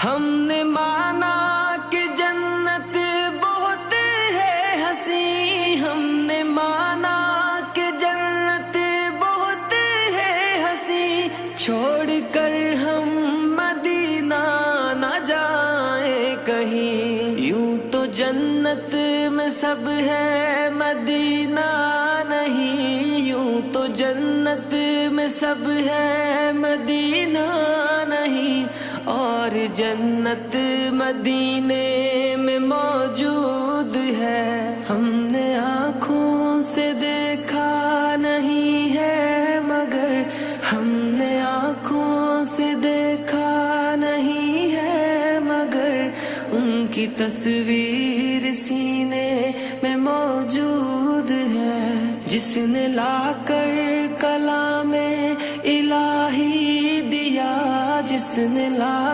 ہم نے مانا کہ جنت بہت ہے حسین، ہم نے مانا کہ جنت بہت ہے حسین، چھوڑ کر ہم مدینہ نہ جائیں کہیں، یوں تو جنت میں سب ہے مدینہ نہیں، یوں تو جنت میں سب ہے مدینہ نہیں، اور جنت مدینے میں موجود ہے، ہم نے آنکھوں سے دیکھا نہیں ہے مگر، ہم نے آنکھوں سے دیکھا نہیں ہے مگر، ان کی تصویر سینے میں موجود ہے، جس نے لا کر کلام الہی دیا، جس نے لا کر